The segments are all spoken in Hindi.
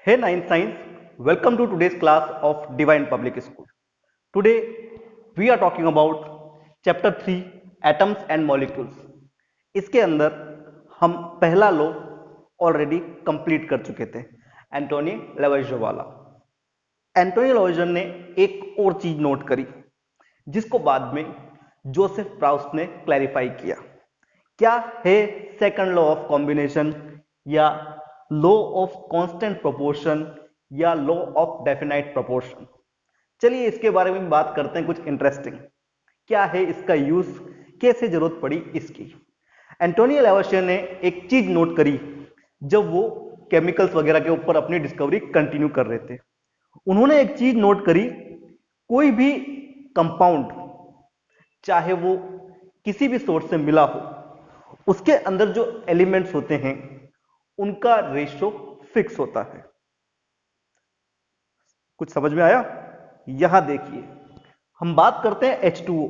Hey Nine Science, welcome to today's class of Divine Public School. Today we are talking about chapter 3 Atoms and Molecules. इसके अंदर हम पहला लॉ ऑलरेडी कंप्लीट कर चुके थे एंटोनी लेवैज़ो वाला। एंटोनी लेवैज़ो ने एक और चीज नोट करी जिसको बाद में जोसेफ प्राउस ने क्लैरिफाई किया। क्या है सेकंड लॉ ऑफ कॉम्बिनेशन या लॉ ऑफ कांस्टेंट प्रोपोर्शन या लॉ ऑफ डेफिनाइट प्रोपोर्शन। चलिए इसके बारे में बात करते हैं, कुछ इंटरेस्टिंग। क्या है इसका यूज, कैसे जरूरत पड़ी इसकी। एंटोनी लेवैज़ो ने एक चीज नोट करी जब वो केमिकल्स वगैरह के ऊपर अपनी डिस्कवरी कंटिन्यू कर रहे थे। उन्होंने एक चीज नोट करी, कोई भी कंपाउंड चाहे वो किसी भी सोर्स से मिला हो, उसके अंदर जो एलिमेंट्स होते हैं उनका रेशो फिक्स होता है। कुछ समझ में आया? यहां देखिए, हम बात करते हैं H2O।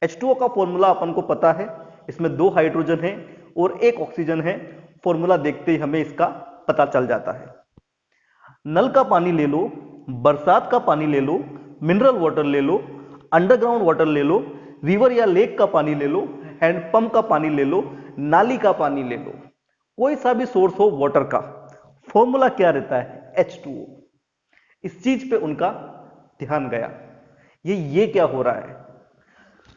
H2O का फॉर्मूला अपन को पता है, इसमें 2 हाइड्रोजन है और 1 ऑक्सीजन है। फॉर्मूला देखते ही हमें इसका पता चल जाता है। नल का पानी ले लो, बरसात का पानी ले लो, मिनरल वाटर ले लो, अंडरग्राउंड वाटर ले लो, रिवर या लेक का पानी ले लो, हैंडपंप का पानी ले लो, नाली का पानी ले लो, कोई सा भी सोर्स हो वाटर का, फॉर्मूला क्या रहता है? H2O। इस चीज पे उनका ध्यान गया, ये क्या हो रहा है?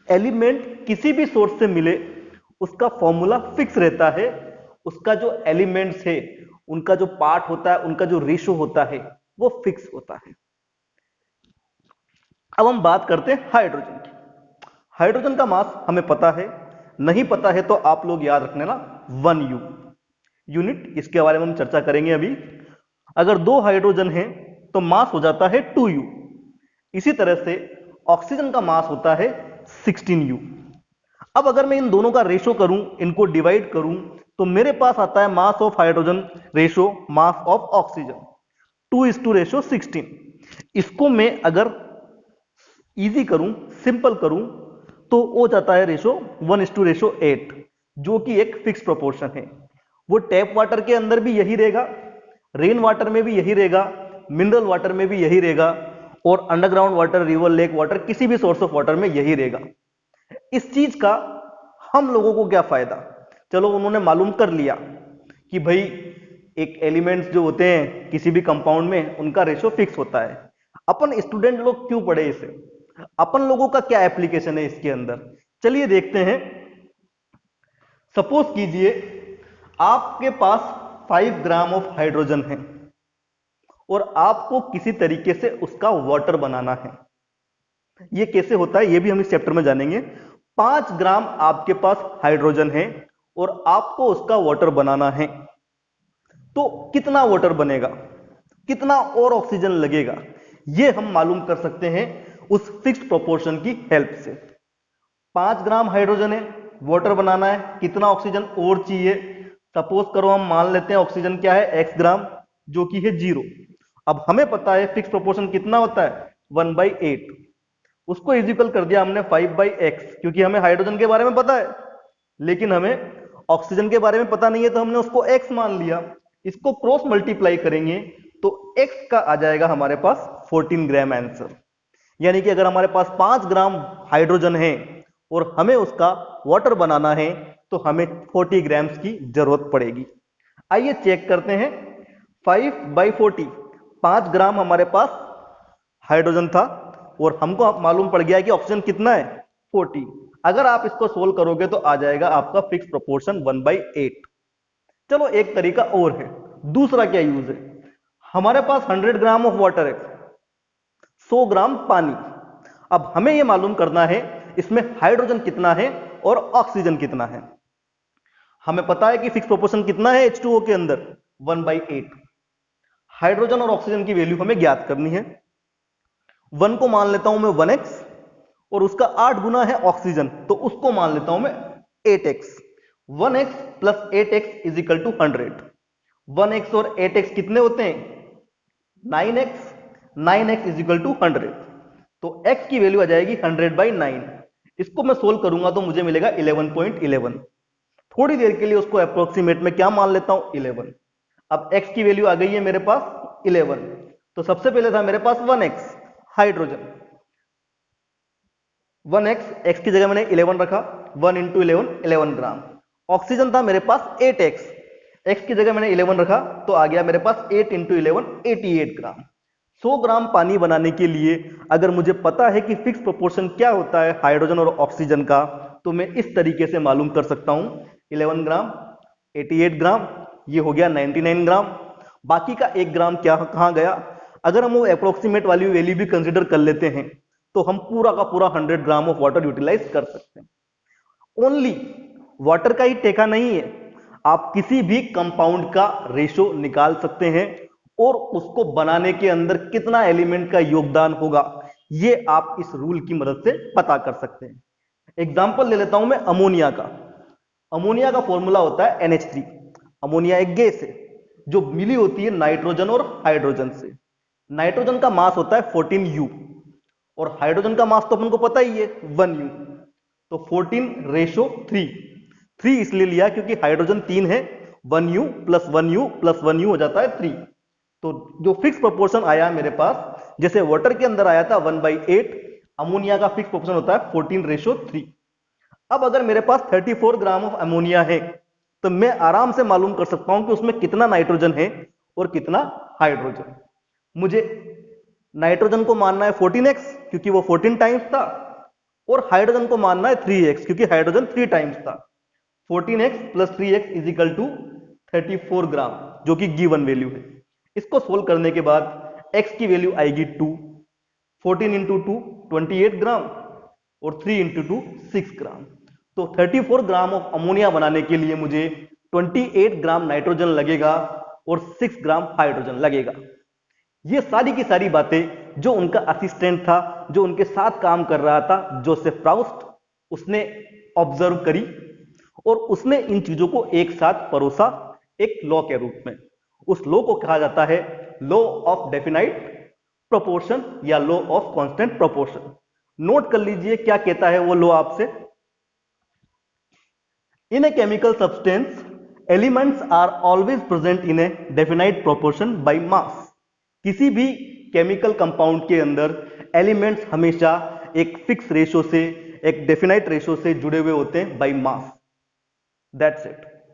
एलिमेंट किसी भी सोर्स से मिले उसका फॉर्मूला फिक्स रहता है, उसका जो एलिमेंट्स है उनका जो पार्ट होता है, उनका जो रेशो होता है वो फिक्स होता है। अब हम बात करते हैं हाइड्रोजन की। हाइड्रोजन का मास हमें पता है, नहीं पता है तो आप लोग याद रखने ना 1U यूनिट, इसके बारे में हम चर्चा करेंगे अभी। अगर 2 हाइड्रोजन हैं तो मास हो जाता है 2U। इसी तरह से ऑक्सीजन का मास होता है 16U। अब अगर मैं इन दोनों का रेशो करूं, इनको डिवाइड करूं, तो मेरे पास आता है mass of hydrogen ratio mass of oxygen 2:16। इसको मैं अगर इजी करूं, सिंपल करूं, तो हो जाता है रेशो 1:8, जो कि एक फिक्स प्रोपोर्शन है। वो टैप वाटर के अंदर भी यही रहेगा, रेन वाटर में भी यही रहेगा, मिनरल वाटर में भी यही रहेगा, और underground water, river, lake water, किसी भी सोर्स ऑफ वाटर में यही रहेगा। इस चीज का हम लोगों को क्या फायदा? चलो उन्होंने मालूम कर लिया कि भाई एक एलिमेंट्स जो होते हैं किसी भी कंपाउंड में उनका रेशो फिक्स होता है। अपन स्टूडेंट लोग क्यों पढ़े इसे? अपन लोगों का क्या एप्लीकेशन है इसके अंदर? चलिए देखते हैं। सपोज कीजिए आपके पास 5 ग्राम ऑफ हाइड्रोजन है और आपको किसी तरीके से उसका वाटर बनाना है। ये कैसे होता है ये भी हम इस चैप्टर में जानेंगे। 5 ग्राम आपके पास हाइड्रोजन है और आपको उसका वाटर बनाना है, तो कितना वाटर बनेगा, कितना और ऑक्सीजन लगेगा, ये हम मालूम कर सकते हैं उस फिक्स्ड प्रोपोर्शन की हेल्प से। 5 ग्राम हाइड्रोजन है, वाटर बनाना है, कितना ऑक्सीजन और चाहिए? सपोज करो हम मान लेते हैं ऑक्सीजन क्या है, x ग्राम, जो कि है 0। अब हमें पता है फिक्स प्रोपोर्शन कितना होता है, 1/8। उसको इजिकल कर दिया हमने 5/x, क्योंकि हमें हाइड्रोजन के बारे में पता है लेकिन हमें ऑक्सीजन के बारे में पता नहीं है, तो हमने उसको x मान लिया। इसको क्रॉस मल्टीप्लाई करेंगे तो x का आ जाएगा हमारे पास 14 ग्राम आंसर। यानी कि अगर हमारे पास 5 ग्राम हाइड्रोजन है और हमें उसका वाटर बनाना है तो हमें 40 ग्राम्स की जरूरत पड़ेगी। आइए चेक करते हैं। 5/40, 5 ग्राम हमारे पास हाइड्रोजन था और हमको मालूम पड़ गया है कि ऑक्सीजन कितना है, 40। अगर आप इसको सोल्व करोगे तो आ जाएगा आपका फिक्स प्रोपोर्शन 1/8। चलो एक तरीका और है। दूसरा क्या यूज है? हमारे पास 100 ग्राम ऑफ वाटर है, 100 ग्राम पानी। अब हमें यह मालूम करना है इसमें हाइड्रोजन कितना है और ऑक्सीजन कितना है। हमें पता है कि फिक्स प्रोपोर्शन कितना है H2O के अंदर, 1/8। हाइड्रोजन और ऑक्सीजन की वैल्यू हमें ज्ञात करनी है। 1 को मान लेता हूं मैं 1x और उसका 8 गुना है ऑक्सीजन, तो उसको मान लेता हूं मैं 8x। 1x plus 8x is equal to 100। 1x और 8x कितने होते हैं, 9x। 9x is equal to 100, तो x की वैल्यू आ जाएगी 100/9। इसको मैं सोल्व करूंगा तो मुझे मिलेगा 11.11। थोड़ी देर के लिए उसको अप्रोक्सीमेट में क्या मान लेता हूं, 11। अब x की वैल्यू आ गई है मेरे पास 11। तो सबसे पहले था मेरे पास 1x हाइड्रोजन, 1x, x की जगह मैंने 11 रखा, 1 इंटू 11 11 ग्राम। ऑक्सीजन था मेरे पास 8x, x की जगह मैंने 11 रखा तो आ गया मेरे पास 8 इंटू 11 88 ग्राम। 100 ग्राम पानी बनाने के लिए अगर मुझे पता है कि फिक्स प्रोपोर्शन क्या होता है हाइड्रोजन और ऑक्सीजन का, तो मैं इस तरीके से मालूम कर सकता हूं 11 ग्राम 88 ग्राम, ये हो गया 99 ग्राम। बाकी का 1 ग्राम क्या कहां गया? अगर हम वो अप्रोक्सीमेट वाली वैल्यू भी कंसिडर कर लेते हैं तो हम पूरा का पूरा 100 ग्राम ऑफ वाटर यूटिलाइज कर सकते हैं। ओनली वाटर का ही टेका नहीं है, आप किसी भी कंपाउंड का रेशो निकाल सकते हैं और उसको बनाने के अंदर कितना एलिमेंट का योगदान होगा ये आप इस रूल की मदद से पता कर सकते हैं। एग्जांपल ले लेता हूं मैं अमोनिया का। अमोनिया का फॉर्मूला होता है NH3। अमोनिया एक गैस है जो मिली होती है नाइट्रोजन और हाइड्रोजन से। नाइट्रोजन का मास होता है 14U और हाइड्रोजन का मास तो अपन को पता ही है 1U। तो 14:3, 3 इसलिए लिया क्योंकि हाइड्रोजन 3 है, 1U plus 1U plus 1U हो जाता है 3। तो जो फिक्स प्रोपोर्शन आया मेरे पास, जैसे वाटर के अंदर आया था 1/8, अमोनिया का फिक्स प्रोपोर्शन होता है 14:3। अब अगर मेरे पास 34 ग्राम ऑफ अमोनिया है तो मैं आराम से मालूम कर सकता हूं कि उसमें कितना नाइट्रोजन है और कितना हाइड्रोजन। मुझे नाइट्रोजन को मानना है 14x क्योंकि वो 14 टाइम्स था, और हाइड्रोजन को मानना है 3x क्योंकि हाइड्रोजन 3 टाइम्स था। 14x plus 3x is equal to 34 gram, जो कि गिवन वैल्यू है। इसको सोल्व करने के बाद x की वैल्यू आएगी 2, 14 इंटू 2 28 ग्राम और 3 इंटू 2 6 ग्राम। तो 34 ग्राम ऑफ अमोनिया बनाने के लिए मुझे 28 ग्राम नाइट्रोजन लगेगा और 6 ग्राम हाइड्रोजन लगेगा। ये सारी की सारी बातें जो उनका असिस्टेंट था, जो उनके साथ काम कर रहा था, जोसेफ प्राउस्ट, उसने ऑब्जर्व करी और उसने इन चीजों को एक साथ परोसा एक लॉ के रूप में। उस लॉ को कहा जाता है लॉ ऑफ डेफिनाइट प्रोपोर्शन या law of constant proportion. Note कर लीजिए क्या कहता है वो लॉ आपसे। In a chemical substance elements are always present in a definite proportion by mass. किसी भी केमिकल कंपाउंड के अंदर एलिमेंट्स हमेशा एक फिक्स रेशो से, एक डेफिनाइट रेशो से जुड़े हुए होते हैं बाय मास। That's it.